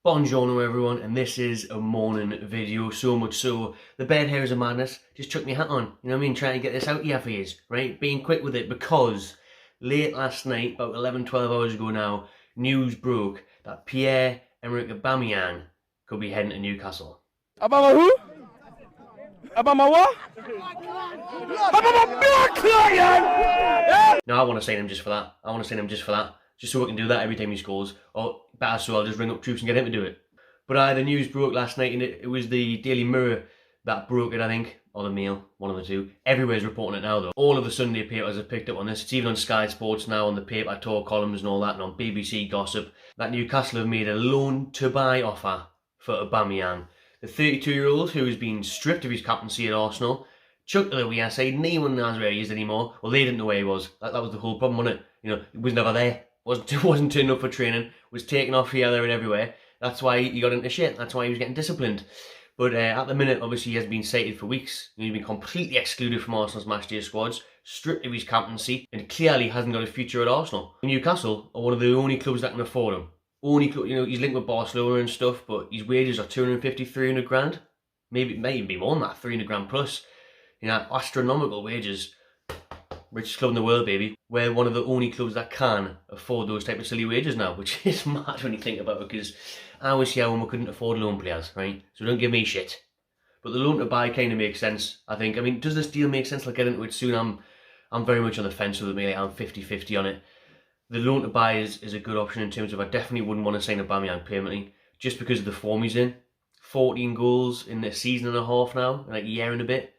Buongiorno everyone, and this is a morning video, so much so the bed hairs of madness just chucked my hat on, you know what I mean, trying to get this out here for you, right, being quick with it, because late last night, about 11-12 hours ago now, news broke that Pierre-Emerick Aubameyang could be heading to Newcastle. About who? About my what? About my black lion! No, I want to sign him just for that. Just so we can do that every time he scores. Or better so I'll just ring up troops and get him to do it. But the news broke last night, and it was the Daily Mirror that broke it, I think. Or the Mail, one of the two. Everywhere's reporting it now though. All of the Sunday papers have picked up on this. It's even on Sky Sports now, on the paper talk columns and all that, and on BBC Gossip. That Newcastle have made a loan to buy offer for Aubameyang. The 32-year-old who has been stripped of his captaincy at Arsenal, chucked to the wee side, no one knows where he is anymore. Well, they didn't know where he was. That was the whole problem, wasn't it? You know, he was never there. Wasn't turning up for training, was taken off here, there and everywhere. That's why he got into shit. That's why he was getting disciplined. But at the minute, obviously, he has been cited for weeks. He's been completely excluded from Arsenal's matchday squads, stripped of his captaincy, and clearly hasn't got a future at Arsenal. Newcastle are one of the only clubs that can afford him. Only club, you know, he's linked with Barcelona and stuff, but his wages are 250, 300 grand. Maybe it might even be more than that, 300 grand plus. You know, astronomical wages. Richest club in the world, baby. We're one of the only clubs that can afford those type of silly wages now, which is mad when you think about it, because I was here when we couldn't afford loan players, right? So don't give me shit. But the loan to buy kind of makes sense, I think. I mean, does this deal make sense? I'll get into it soon. I'm very much on the fence with it, mate. I'm 50-50 on it. The loan to buy is a good option in terms of I definitely wouldn't want to sign Aubameyang permanently, just because of the form he's in. 14 goals in a season and a half now, like a year and a bit.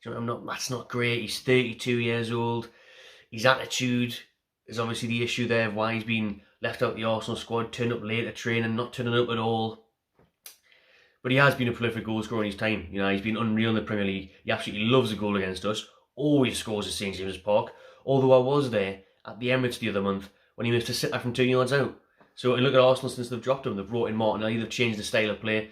That's not great. He's 32 years old. His attitude is obviously the issue there of why he's been left out of the Arsenal squad, turned up late at training, not turning up at all. But he has been a prolific goal scorer in his time. You know, he's been unreal in the Premier League. He absolutely loves a goal against us. Always scores at St James's Park. Although I was there at the Emirates the other month when he missed a sitter from 2 yards out. So and look at Arsenal since they've dropped him. They've brought in Martinelli. They've changed the style of play.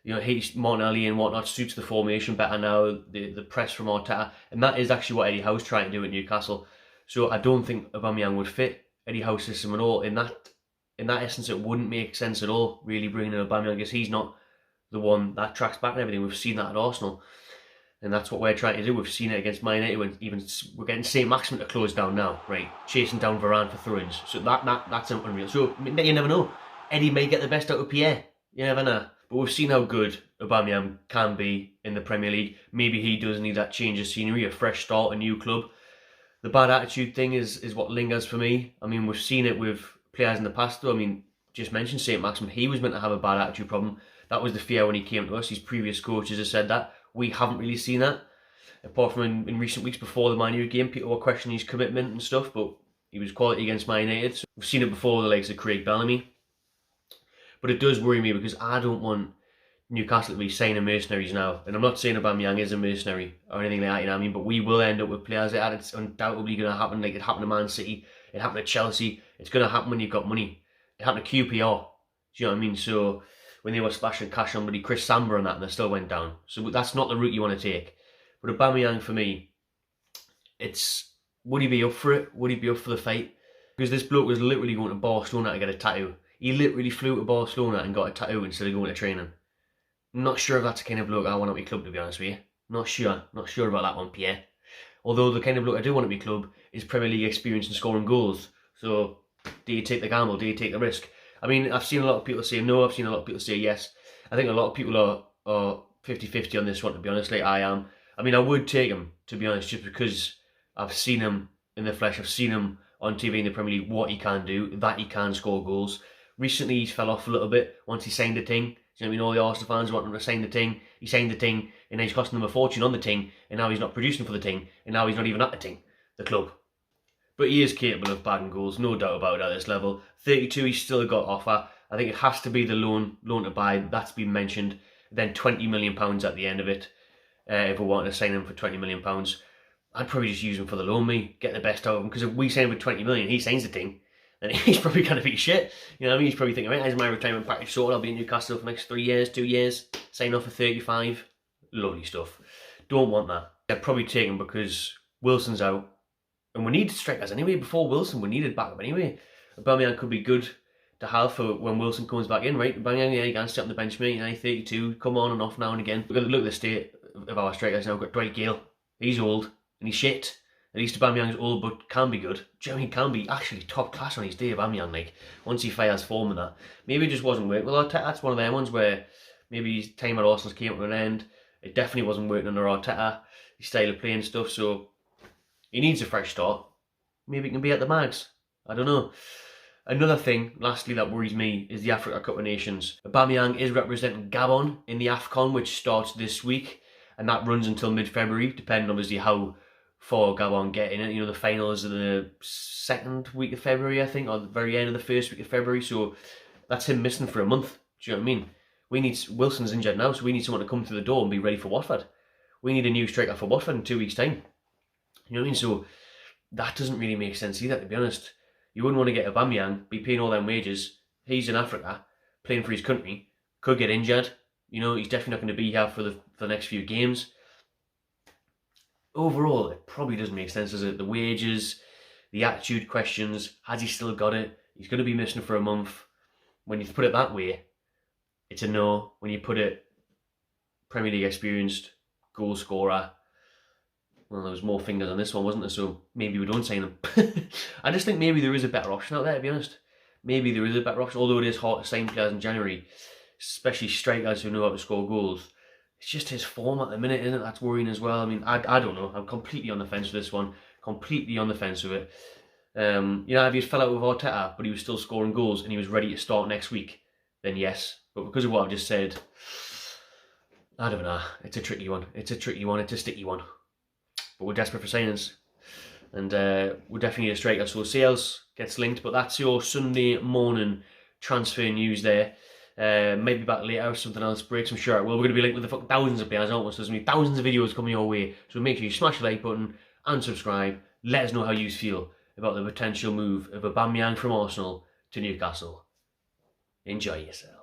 You know, Martinelli and whatnot suits the formation better now, the press from Arteta, and that is actually what Eddie Howe's trying to do at Newcastle. So I don't think Aubameyang would fit Eddie Howe's system at all. In that essence, it wouldn't make sense at all, really, bringing in Aubameyang, because he's not the one that tracks back and everything. We've seen that at Arsenal, and that's what we're trying to do. We've seen it against Man United, when even we're getting St Maximin to close down now, right? Chasing down Varane for throw-ins. So that's unreal. So you never know. Eddie may get the best out of Pierre. You never know. But we've seen how good Aubameyang can be in the Premier League. Maybe he does need that change of scenery, a fresh start, a new club. The bad attitude thing is what lingers for me. I mean, we've seen it with players in the past though. I mean, just mentioned St Maximin. He was meant to have a bad attitude problem. That was the fear when he came to us. His previous coaches have said that. We haven't really seen that. Apart from in recent weeks before the Man U game, people were questioning his commitment and stuff, but he was quality against Man United. So we've seen it before, the likes of Craig Bellamy. But it does worry me, because I don't want Newcastle to be signing mercenaries now. And I'm not saying Aubameyang is a mercenary or anything like that, you know what I mean? But we will end up with players like that. It's undoubtedly going to happen. Like it happened to Man City, it happened to Chelsea. It's going to happen when you've got money. It happened to QPR. Do you know what I mean? So when they were splashing cash on Chris Samba and that, and they still went down. So that's not the route you want to take. But Aubameyang, for me, would he be up for it? Would he be up for the fight? Because this bloke was literally going to Barcelona to get a tattoo. He literally flew to Barcelona and got a tattoo instead of going to training. I'm not sure if that's the kind of bloke I want at my club, to be honest with you. Not sure about that one, Pierre. Although the kind of bloke I do want at my club is Premier League experience and scoring goals. So, do you take the gamble? Do you take the risk? I mean, I've seen a lot of people say no, I've seen a lot of people say yes. I think a lot of people are 50-50 on this one, to be honest, like I am. I mean, I would take him, to be honest, just because I've seen him in the flesh. I've seen him on TV in the Premier League, what he can do, that he can score goals. Recently, he's fell off a little bit once he signed the ting. You know what I mean? All the Arsenal fans want him to sign the ting. He signed the ting, and now he's costing them a fortune on the ting, and now he's not producing for the ting, and now he's not even at the ting, the club. But he is capable of bagging goals, no doubt about it at this level. 32, he's still got offer. I think it has to be the loan to buy. That's been mentioned. Then £20 million at the end of it. If we wanted to sign him for £20 million, I'd probably just use him for the loan, get the best out of him. Because if we sign him for 20 million, he signs the ting, then he's probably going to be shit. You know what I mean? He's probably thinking, right, here's my retirement package sorted. I'll be in Newcastle for the next 3 years, 2 years. Sign off for 35. Lovely stuff. Don't want that. I'd probably take him because Wilson's out. And we need strikers anyway. Before Wilson, we needed backup anyway. Aubameyang could be good to have for when Wilson comes back in, right? Aubameyang, yeah, he can sit on the bench, mate. 32, come on and off now and again. Look at the state of our strikers now. We've got Dwight Gale. He's old and he's shit. At least Aubameyang's old but can be good. Do you know, he can be actually top class on his day, Aubameyang, like, once he fires form and that. Maybe it just wasn't working. Well, that's one of them ones where maybe his time at Arsenal came to an end. It definitely wasn't working under Arteta, his style of play and stuff, so he needs a fresh start. Maybe he can be at the mags. I don't know. Another thing, lastly, that worries me is the Africa Cup of Nations. Aubameyang is representing Gabon in the AFCON, which starts this week, and that runs until mid-February, depending obviously how far Gabon get in it. You know, the finals are the second week of February, I think, or the very end of the first week of February, so that's him missing for a month. Do you know what I mean? Wilson's injured now, so we need someone to come through the door and be ready for Watford. We need a new striker for Watford in 2 weeks' time. You know what I mean? So that doesn't really make sense either, to be honest. You wouldn't want to get Aubameyang, be paying all them wages. He's in Africa, playing for his country, could get injured. You know, he's definitely not going to be here for the next few games. Overall, it probably doesn't make sense, does it? The wages, the attitude questions, has he still got it? He's going to be missing for a month. When you put it that way, it's a no. When you put it Premier League experienced, goal scorer, well, there was more fingers on this one, wasn't there? So maybe we don't sign him. I just think maybe there is a better option out there, to be honest. Maybe there is a better option, although it is hard to sign players in January, especially strikers who know how to score goals. It's just his form at the minute, isn't it? That's worrying as well. I mean, I don't know. I'm completely on the fence with this one. Completely on the fence with it. You know, if he fell out with Arteta, but he was still scoring goals and he was ready to start next week, then yes. But because of what I've just said, I don't know. It's a tricky one. It's a tricky one. It's a sticky one. But we're desperate for signings. And we definitely need a striker. So we'll see how else gets linked. But that's your Sunday morning transfer news there. Maybe back later if something else breaks, I'm sure it will. We're going to be linked with the fucking thousands of players, aren't we? So there's going to be thousands of videos coming your way. So make sure you smash the like button and subscribe. Let us know how you feel about the potential move of Aubameyang from Arsenal to Newcastle. Enjoy yourself.